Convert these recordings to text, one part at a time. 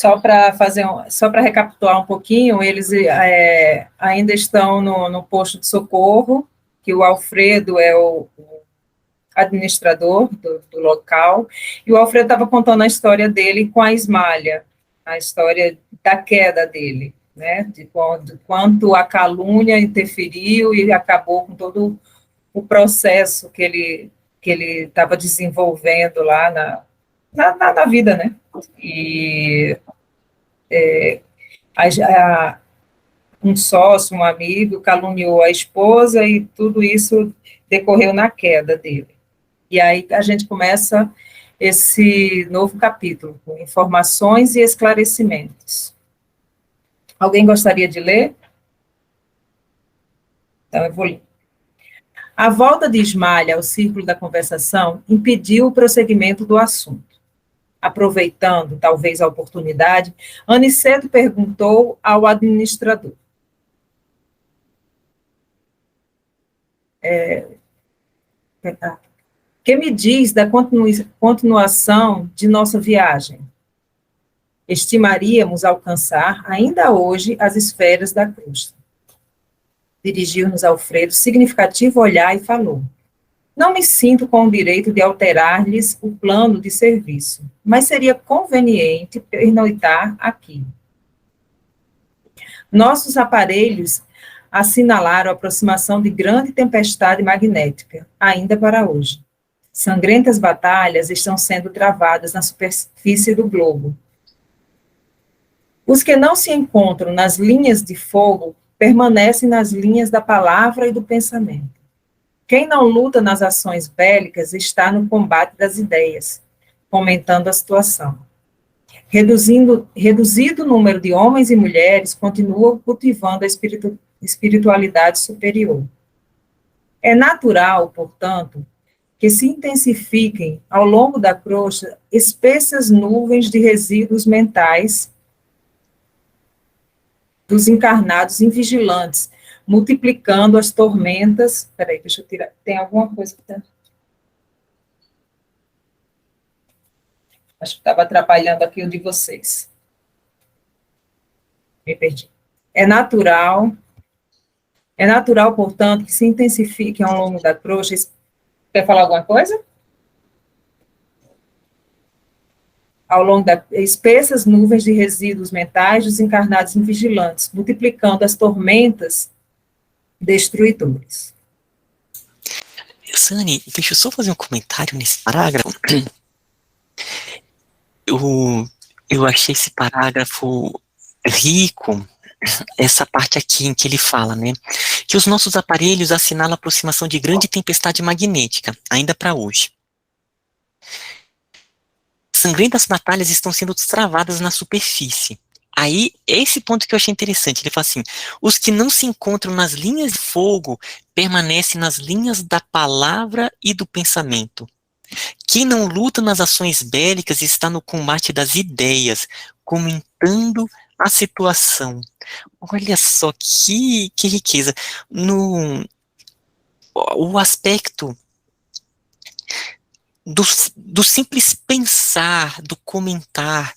só para recapitular um pouquinho, eles ainda estão no posto de socorro, que o Alfredo é o administrador do local, e o Alfredo estava contando a história dele com a Ismália, a história da queda dele, né, de quanto a calúnia interferiu e acabou com todo o processo que ele estava desenvolvendo lá na vida, né, e um sócio, um amigo, caluniou a esposa e tudo isso decorreu na queda dele. E aí a gente começa esse novo capítulo, com informações e esclarecimentos. Alguém gostaria de ler? Então eu vou ler. A volta de Ismalha ao círculo da conversação impediu o prosseguimento do assunto. Aproveitando, talvez, a oportunidade, Aniceto perguntou ao administrador. Que me diz da continuação de nossa viagem? Estimaríamos alcançar, ainda hoje, as esferas da crosta. Dirigiu-nos Alfredo significativo olhar e falou. Não me sinto com o direito de alterar-lhes o plano de serviço, mas seria conveniente pernoitar aqui. Nossos aparelhos assinalaram a aproximação de grande tempestade magnética, ainda para hoje. Sangrentas batalhas estão sendo travadas na superfície do globo. Os que não se encontram nas linhas de fogo permanecem nas linhas da palavra e do pensamento. Quem não luta nas ações bélicas está no combate das ideias, comentando a situação. Reduzido o número de homens e mulheres continuam cultivando a espiritualidade superior. É natural, portanto, que se intensifiquem ao longo da crosta espessas nuvens de resíduos mentais dos encarnados invigilantes, multiplicando as tormentas. Espera aí, deixa eu tirar. Tem alguma coisa que tá... Acho que estava atrapalhando aqui o de vocês. Me perdi. É natural, portanto, que se intensifiquem ao longo da crosta. Quer falar alguma coisa? Ao longo das espessas nuvens de resíduos mentais dos encarnados invigilantes, multiplicando as tormentas destruidores. Sani, deixa eu só fazer um comentário nesse parágrafo. Eu achei esse parágrafo rico, essa parte aqui em que ele fala, né, que os nossos aparelhos assinalam a aproximação de grande tempestade magnética, ainda para hoje. Sangrentas batalhas estão sendo travadas na superfície. Aí, esse ponto que eu achei interessante, ele fala assim, os que não se encontram nas linhas de fogo permanecem nas linhas da palavra e do pensamento. Quem não luta nas ações bélicas está no combate das ideias, comentando a situação. Olha só que riqueza. O aspecto do simples pensar, do comentar,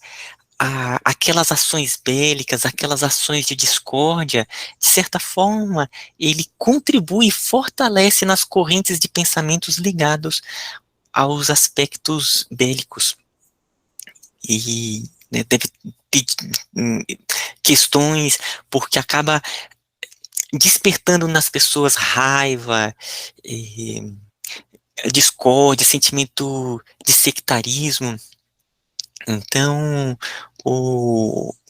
aquelas ações bélicas, aquelas ações de discórdia, de certa forma, ele contribui e fortalece nas correntes de pensamentos ligados aos aspectos bélicos. E né, deve ter questões, porque acaba despertando nas pessoas raiva, discórdia, sentimento de sectarismo. Então,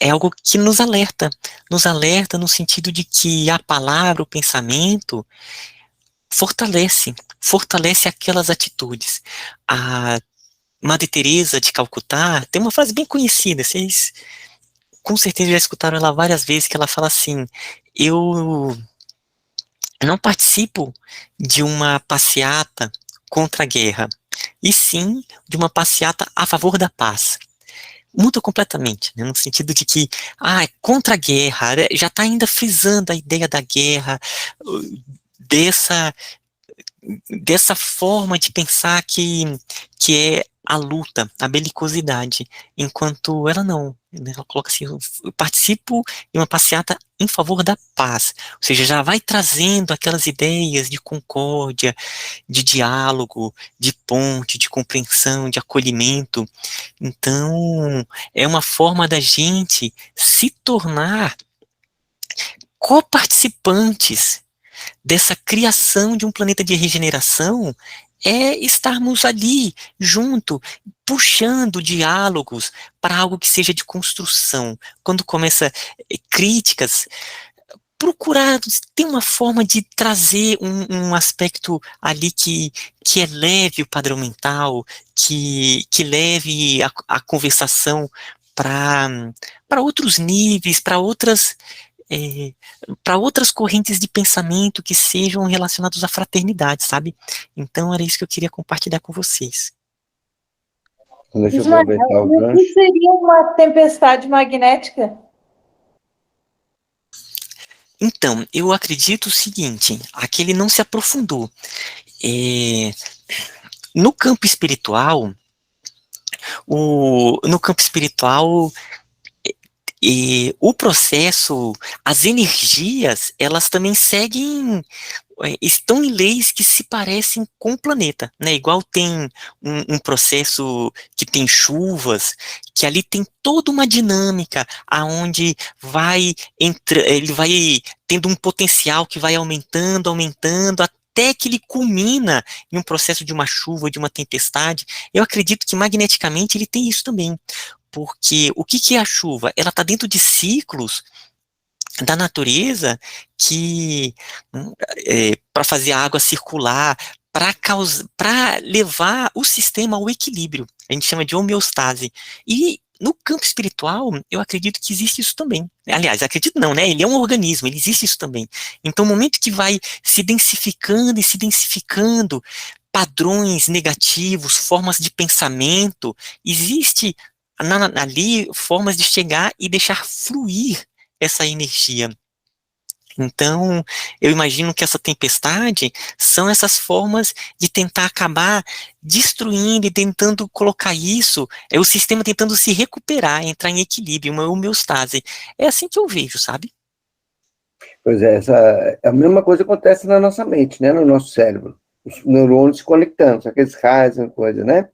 é algo que nos alerta no sentido de que a palavra, o pensamento, fortalece aquelas atitudes. A Madre Teresa de Calcutá tem uma frase bem conhecida, vocês com certeza já escutaram ela várias vezes, que ela fala assim, eu não participo de uma passeata contra a guerra, e sim de uma passeata a favor da paz. Muda completamente, né, no sentido de que, é contra a guerra, já está ainda frisando a ideia da guerra, dessa dessa forma de pensar que é a luta, a belicosidade, enquanto ela não, né, ela coloca assim, eu participo em uma passeata em favor da paz, ou seja, já vai trazendo aquelas ideias de concórdia, de diálogo, de ponte, de compreensão, de acolhimento. Então, é uma forma da gente se tornar coparticipantes dessa criação de um planeta de regeneração, é estarmos ali, junto, puxando diálogos para algo que seja de construção. Quando começa críticas, procurar ter uma forma de trazer um aspecto ali que eleve o padrão mental, que leve a conversação para outros níveis, é, para outras correntes de pensamento que sejam relacionados à fraternidade, sabe? Então era isso que eu queria compartilhar com vocês. Deixa eu Ismael, aproveitar o o que gancho. seria uma tempestade magnética? Então, eu acredito o seguinte, aqui ele não se aprofundou. No campo espiritual, no campo espiritual, o processo, as energias, elas também seguem, estão em leis que se parecem com o planeta, né? Igual tem um processo que tem chuvas, que ali tem toda uma dinâmica, aonde ele vai tendo um potencial que vai aumentando, aumentando, até que ele culmina em um processo de uma chuva, de uma tempestade. Eu acredito que magneticamente ele tem isso também. Porque o que é a chuva? Ela está dentro de ciclos da natureza que, para fazer a água circular, para levar o sistema ao equilíbrio. A gente chama de homeostase. E no campo espiritual, eu acredito que existe isso também. Aliás, acredito não, né? Ele é um organismo, ele existe isso também. Então, o momento que vai se densificando e se densificando padrões negativos, formas de pensamento, existe ali formas de chegar e deixar fluir essa energia. Então, eu imagino que essa tempestade são essas formas de tentar acabar destruindo e tentando colocar isso, é o sistema tentando se recuperar, entrar em equilíbrio, uma homeostase. É assim que eu vejo, sabe? Pois é, a mesma coisa acontece na nossa mente, né? No nosso cérebro. Os neurônios se conectando, aqueles raios, coisa, né?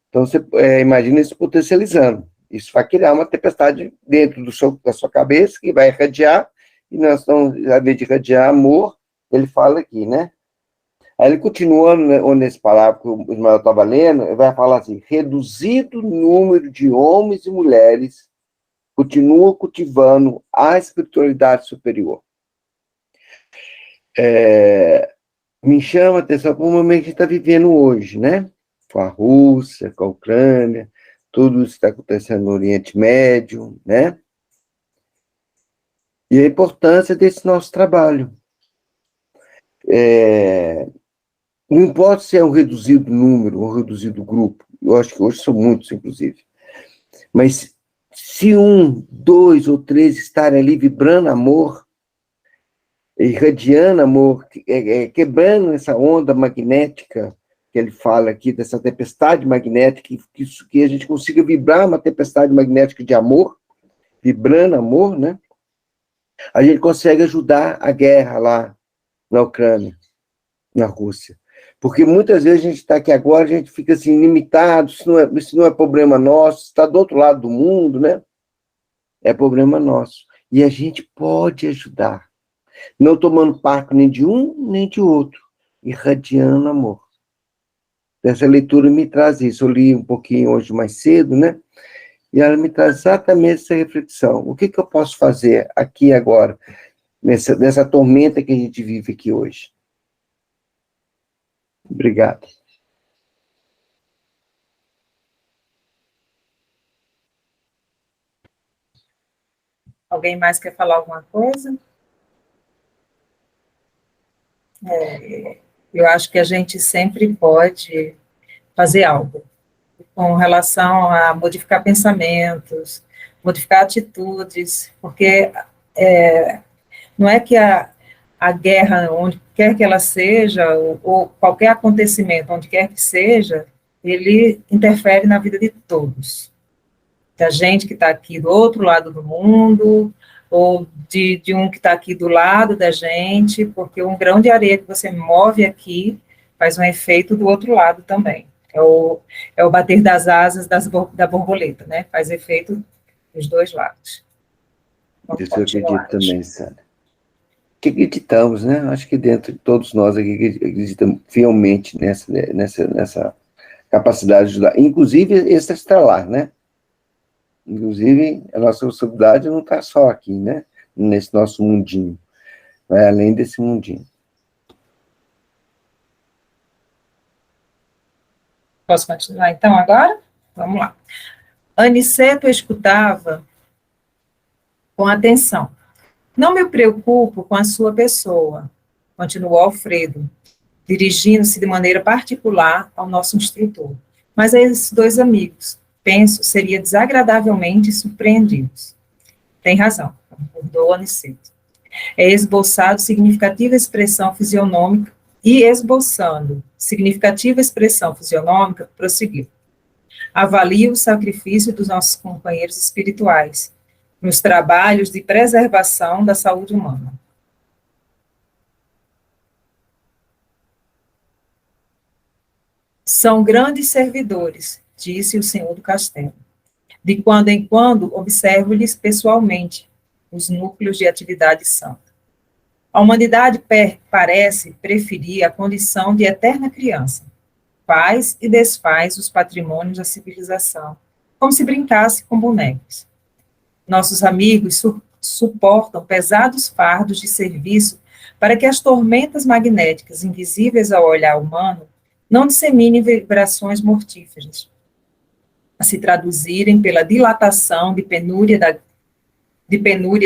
Então, você imagina isso potencializando. Isso vai criar uma tempestade dentro da sua cabeça, que vai irradiar, e nós estamos, ao invés de irradiar amor, ele fala aqui, né? Aí ele continua, nesse palavra que o Ismael estava lendo, ele vai falar assim, reduzido número de homens e mulheres continua cultivando a espiritualidade superior. Me chama a atenção para o momento que a gente está vivendo hoje, né? Com a Rússia, com a Ucrânia, tudo isso está acontecendo no Oriente Médio, né? E a importância desse nosso trabalho. Não importa se é um reduzido número, um reduzido grupo, eu acho que hoje são muitos, inclusive, mas se 1, 2 ou 3 estarem ali vibrando amor, irradiando amor, quebrando essa onda magnética que ele fala aqui, dessa tempestade magnética, que a gente consiga vibrar uma tempestade magnética de amor, vibrando amor, né? A gente consegue ajudar a guerra lá na Ucrânia, na Rússia. Porque muitas vezes a gente está aqui agora, a gente fica assim, limitado, isso não é problema nosso, está do outro lado do mundo, né? É problema nosso. E a gente pode ajudar, não tomando parte nem de um, nem de outro, irradiando amor. Essa leitura me traz isso. Eu li um pouquinho hoje mais cedo, né? E ela me traz exatamente essa reflexão. O que eu posso fazer aqui agora, nessa tormenta que a gente vive aqui hoje? Obrigado. Alguém mais quer falar alguma coisa? Eu acho que a gente sempre pode fazer algo com relação a modificar pensamentos, modificar atitudes, porque não é que a guerra, onde quer que ela seja, ou qualquer acontecimento, onde quer que seja, ele interfere na vida de todos. Da gente que está aqui do outro lado do mundo, ou de um que está aqui do lado da gente, porque um grão de areia que você move aqui faz um efeito do outro lado também. É o bater das asas da borboleta, né? Faz efeito dos dois lados. Vamos Isso eu acredito continuar. também, Sara. Que acreditamos, né? Acho que dentro de todos nós aqui acreditamos fielmente nessa capacidade de ajudar, inclusive extraestelar, né? Inclusive, a nossa sociedade não está só aqui, né? Nesse nosso mundinho. Vai além desse mundinho. Posso continuar, então, agora? Vamos lá. Aniceto escutava com atenção. Não me preocupo com a sua pessoa, continuou Alfredo, dirigindo-se de maneira particular ao nosso instrutor. Mas a esses dois amigos, penso, seria desagradavelmente surpreendidos. Tem razão, concordou Aniceto. É esboçado significativa expressão fisionômica e esboçando significativa expressão fisionômica, prosseguiu. Avalie o sacrifício dos nossos companheiros espirituais nos trabalhos de preservação da saúde humana. São grandes servidores, disse o senhor do castelo. De quando em quando, observo-lhes pessoalmente os núcleos de atividade santa. A humanidade parece preferir a condição de eterna criança. Faz e desfaz os patrimônios da civilização, como se brincasse com bonecos. Nossos amigos suportam pesados fardos de serviço para que as tormentas magnéticas invisíveis ao olhar humano não disseminem vibrações mortíferas, a se traduzirem pela dilatação de penúria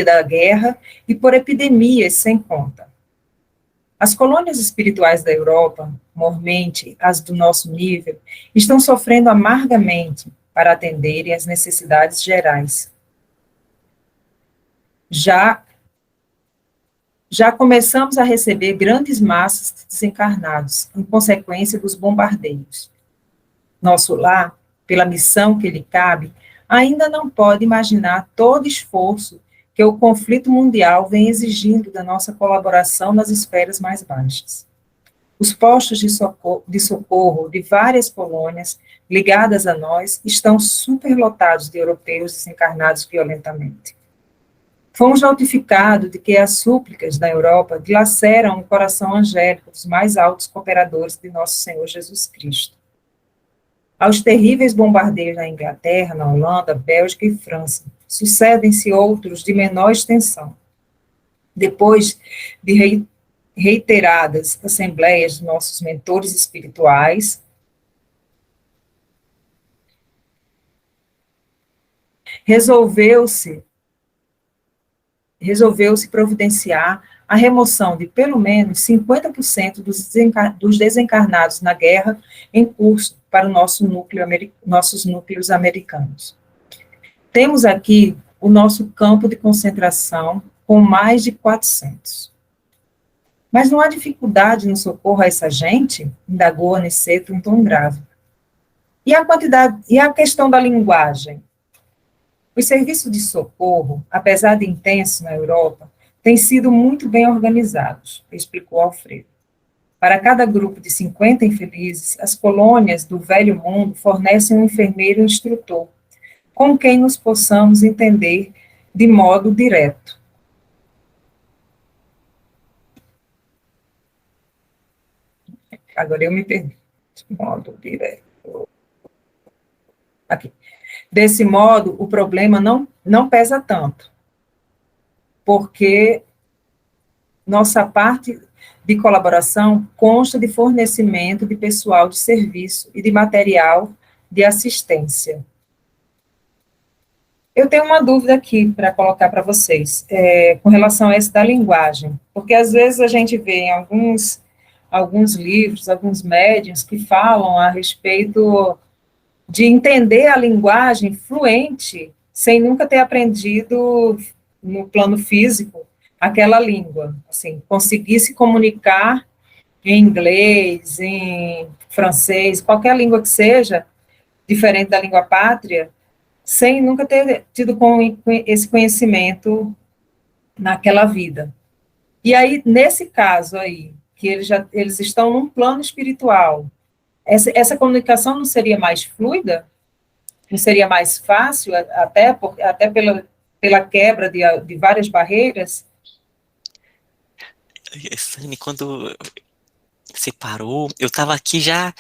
da guerra e por epidemias sem conta. As colônias espirituais da Europa, mormente as do nosso nível, estão sofrendo amargamente para atenderem às necessidades gerais. Já começamos a receber grandes massas de desencarnados, em consequência dos bombardeios. Nosso lar, pela missão que lhe cabe, ainda não pode imaginar todo esforço que o conflito mundial vem exigindo da nossa colaboração nas esferas mais baixas. Os postos de socorro de várias colônias ligadas a nós estão superlotados de europeus desencarnados violentamente. Fomos notificados de que as súplicas da Europa dilaceram o coração angélico dos mais altos cooperadores de nosso Senhor Jesus Cristo. Aos terríveis bombardeios na Inglaterra, na Holanda, Bélgica e França, sucedem-se outros de menor extensão. Depois de reiteradas assembleias de nossos mentores espirituais, resolveu-se providenciar a remoção de pelo menos 50% dos desencarnados na guerra em curso para o nossos núcleos americanos. Temos aqui o nosso campo de concentração com mais de 400. Mas não há dificuldade no socorro a essa gente? Indagou Aniceto em tom grave. E a questão da linguagem? Os serviços de socorro, apesar de intensos na Europa, têm sido muito bem organizados, explicou Alfredo. Para cada grupo de 50 infelizes, as colônias do Velho Mundo fornecem um enfermeiro e um instrutor, com quem nos possamos entender de modo direto. Agora eu me perdi. De modo direto. Aqui. Desse modo, o problema não pesa tanto, porque nossa parte de colaboração consta de fornecimento de pessoal de serviço e de material de assistência. Eu tenho uma dúvida aqui para colocar para vocês, com relação a essa da linguagem, porque às vezes a gente vê em alguns livros, alguns médiuns que falam a respeito de entender a linguagem fluente, sem nunca ter aprendido no plano físico, aquela língua, assim, conseguir se comunicar em inglês, em francês, qualquer língua que seja, diferente da língua pátria, sem nunca ter tido esse conhecimento naquela vida. E aí, nesse caso aí, que eles estão num plano espiritual, essa comunicação não seria mais fluida? Não seria mais fácil, até pela quebra de várias barreiras? Sani, quando você parou, eu estava aqui já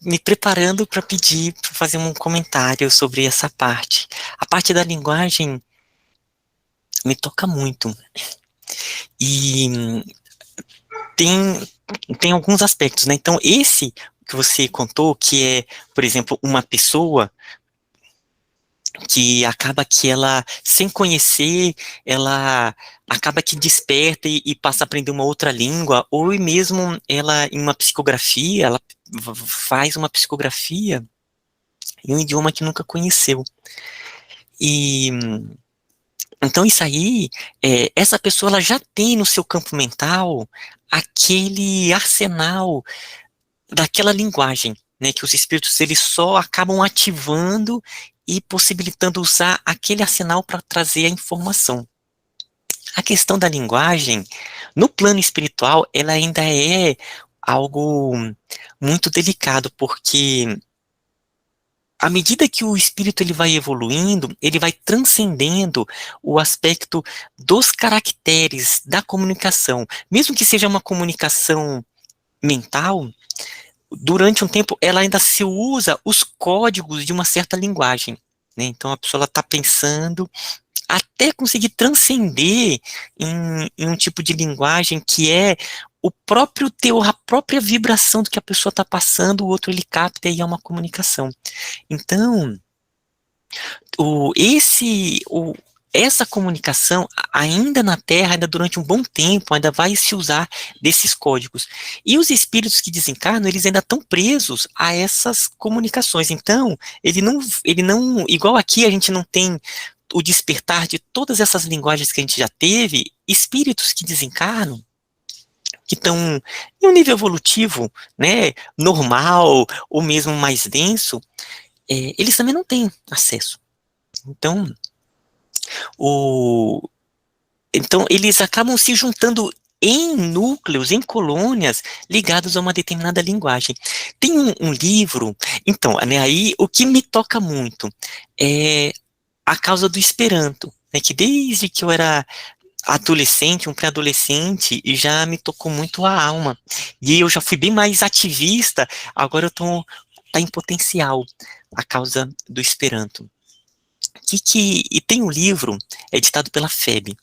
me preparando para pedir, para fazer um comentário sobre essa parte. A parte da linguagem me toca muito. E tem, tem alguns aspectos, né? Então, esse que você contou, que é, por exemplo, uma pessoa que acaba que ela, sem conhecer, ela acaba que desperta e passa a aprender uma outra língua, ou mesmo ela, em uma psicografia, ela faz uma psicografia em um idioma que nunca conheceu. E então isso aí, essa pessoa ela já tem no seu campo mental aquele arsenal daquela linguagem, né, que os espíritos eles só acabam ativando e possibilitando usar aquele arsenal para trazer a informação. A questão da linguagem, no plano espiritual, ela ainda é algo muito delicado, porque à medida que o espírito ele vai evoluindo, ele vai transcendendo o aspecto dos caracteres da comunicação. Mesmo que seja uma comunicação mental, durante um tempo ela ainda se usa os códigos de uma certa linguagem, né? Então a pessoa está pensando até conseguir transcender em um tipo de linguagem que é o próprio teor, a própria vibração do que a pessoa está passando, o outro ele capta e é uma comunicação. Então, essa comunicação, ainda na Terra, ainda durante um bom tempo, ainda vai se usar desses códigos. E os espíritos que desencarnam, eles ainda estão presos a essas comunicações. Então, ele não, igual aqui a gente não tem o despertar de todas essas linguagens que a gente já teve, espíritos que desencarnam, que estão em um nível evolutivo, né, normal, ou mesmo mais denso, eles também não têm acesso. Então, então, eles acabam se juntando em núcleos, em colônias, ligados a uma determinada linguagem. Tem um livro, então, né, aí o que me toca muito é a causa do Esperanto, né, que desde que eu era adolescente, um pré-adolescente, e já me tocou muito a alma. E eu já fui bem mais ativista, agora eu tô tá em potencial a causa do Esperanto. E tem um livro editado pela FEB.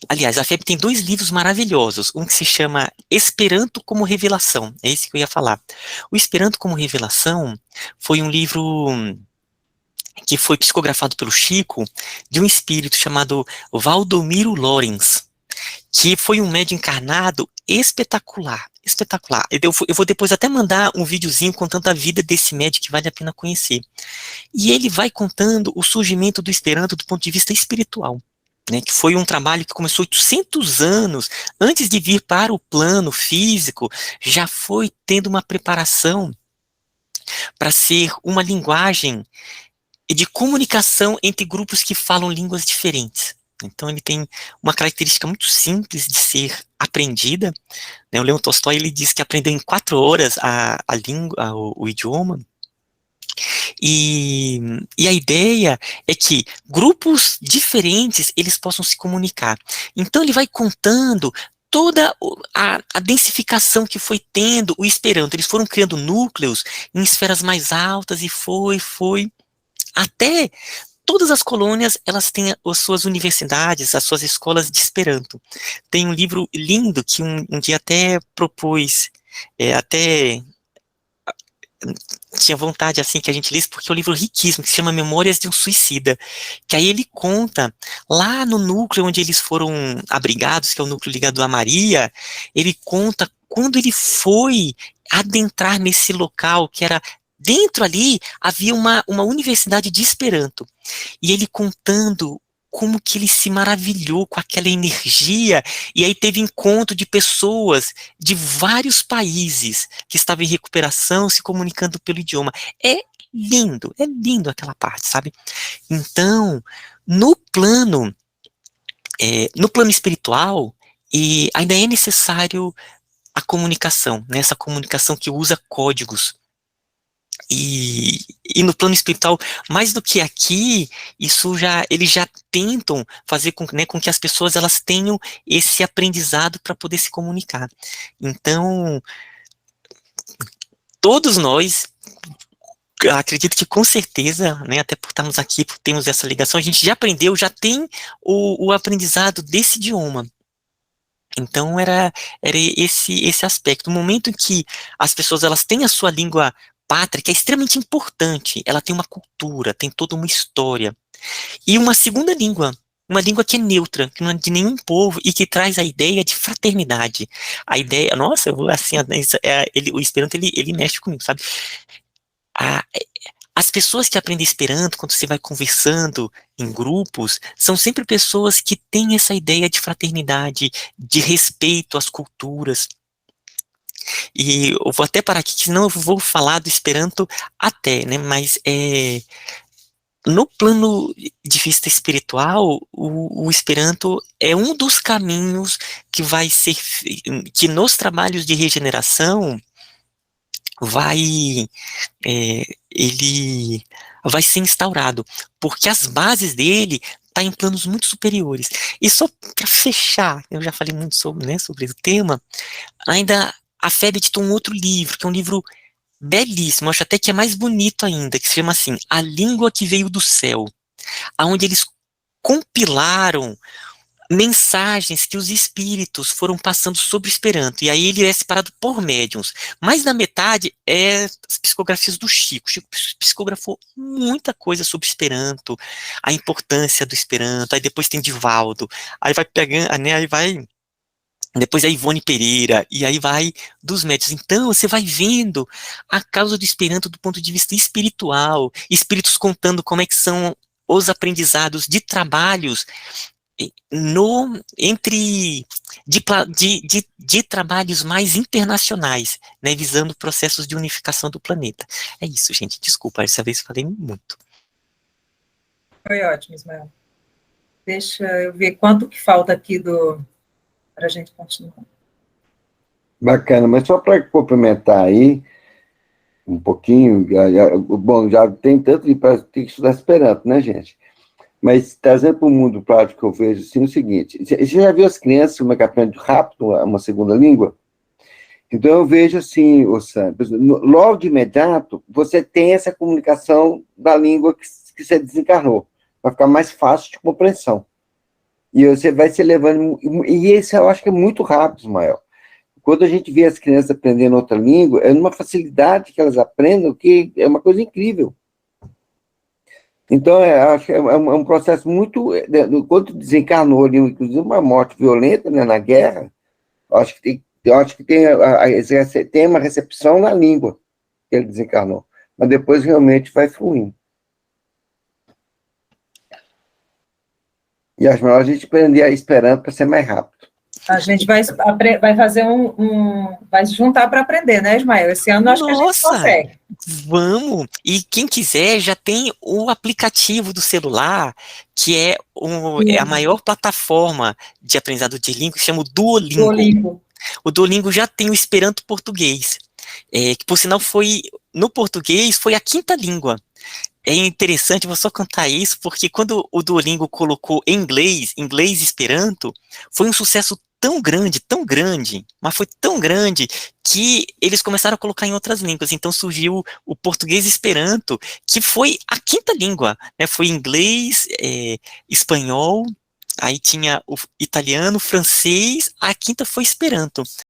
Aliás, a FEB tem 2 livros maravilhosos. Um que se chama Esperanto como Revelação. É esse que eu ia falar. O Esperanto como Revelação foi um livro que foi psicografado pelo Chico, de um espírito chamado Valdomiro Lorenz, que foi um médium encarnado espetacular, espetacular. Eu vou depois até mandar um videozinho contando a vida desse médium que vale a pena conhecer. E ele vai contando o surgimento do Esperanto do ponto de vista espiritual, né, que foi um trabalho que começou 800 anos antes de vir para o plano físico, já foi tendo uma preparação para ser uma linguagem de comunicação entre grupos que falam línguas diferentes. Então ele tem uma característica muito simples de ser aprendida, né? O Leon Tolstói ele diz que aprendeu em 4 horas a língua, o idioma, e a ideia é que grupos diferentes eles possam se comunicar. Então ele vai contando toda a densificação que foi tendo o Esperanto. Eles foram criando núcleos em esferas mais altas e foi até todas as colônias, elas têm as suas universidades, as suas escolas de Esperanto. Tem um livro lindo que um dia até propôs, até tinha vontade assim que a gente lesse, porque é um livro riquíssimo, que se chama Memórias de um Suicida, que aí ele conta, lá no núcleo onde eles foram abrigados, que é o núcleo ligado à Maria, ele conta quando ele foi adentrar nesse local, que era dentro ali havia uma universidade de Esperanto, e ele contando como que ele se maravilhou com aquela energia, e aí teve encontro de pessoas de vários países que estavam em recuperação, se comunicando pelo idioma. É lindo aquela parte, sabe? Então, no plano, no plano espiritual, e ainda é necessário a comunicação, né? Essa comunicação que usa códigos. E no plano espiritual, mais do que aqui, eles já tentam fazer com que as pessoas elas tenham esse aprendizado para poder se comunicar. Então, todos nós, acredito que com certeza, né, até por estarmos aqui, por termos essa ligação, a gente já aprendeu, já tem o aprendizado desse idioma. Então, era esse aspecto. No momento em que as pessoas elas têm a sua língua pátria, que é extremamente importante, ela tem uma cultura, tem toda uma história. E uma língua que é neutra, que não é de nenhum povo e que traz a ideia de fraternidade. A ideia, nossa, eu vou assim, o Esperanto, ele mexe comigo, sabe? A- As pessoas que aprendem Esperanto, quando você vai conversando em grupos, são sempre pessoas que têm essa ideia de fraternidade, de respeito às culturas. E eu vou até parar aqui, que senão eu vou falar do Esperanto até, né? Mas no plano de vista espiritual, o Esperanto é um dos caminhos que vai ser, que nos trabalhos de regeneração vai, ele vai ser instaurado, porque as bases dele tá em planos muito superiores. E só para fechar, eu já falei muito sobre, né, sobre o tema, ainda a FEB editou um outro livro, que é um livro belíssimo, acho até que é mais bonito ainda, que se chama assim, A Língua que Veio do Céu, aonde eles compilaram mensagens que os espíritos foram passando sobre o Esperanto, e aí ele é separado por médiuns, mas na metade é as psicografias do Chico. Chico psicografou muita coisa sobre Esperanto, a importância do Esperanto, aí depois tem Divaldo, aí vai pegando, né, aí vai depois a Ivone Pereira, e aí vai dos médios. Então, você vai vendo a causa do Esperanto do ponto de vista espiritual, espíritos contando como é que são os aprendizados de trabalhos entre de trabalhos mais internacionais, né, visando processos de unificação do planeta. É isso, gente. Desculpa, dessa vez eu falei muito. Foi ótimo, Ismael. Deixa eu ver quanto que falta aqui para a gente continuar. Bacana, mas só para complementar aí um pouquinho, bom, já tem tanto de ter que estudar Esperanto, né, gente? Mas trazendo para o mundo prático, eu vejo assim, o seguinte: você já viu as crianças como é que aprendem rápido uma segunda língua? Então eu vejo assim, Sam, logo de imediato, você tem essa comunicação da língua que você desencarnou, vai ficar mais fácil de compreensão. E você vai se levando, e esse eu acho que é muito rápido, Ismael. Quando a gente vê as crianças aprendendo outra língua, é numa facilidade que elas aprendem, que é uma coisa incrível. Então, acho que é um processo muito... Quando desencarnou ali, inclusive uma morte violenta, né, na guerra, eu acho que tem uma recepção na língua que ele desencarnou. Mas depois realmente vai fluindo. E acho melhor a gente aprender a Esperanto para ser mais rápido. A gente vai fazer vai se juntar para aprender, né, Ismael? Esse ano acho que a gente consegue. Vamos! E quem quiser, já tem o aplicativo do celular, que é a maior plataforma de aprendizado de língua, que chama o Duolingo. O Duolingo já tem o Esperanto português, que por sinal no português, foi a quinta língua. É interessante, vou só contar isso, porque quando o Duolingo colocou em inglês e Esperanto, foi um sucesso tão grande, mas foi tão grande, que eles começaram a colocar em outras línguas. Então surgiu o português Esperanto, que foi a quinta língua, né? Foi inglês, espanhol, aí tinha o italiano, francês, a quinta foi Esperanto.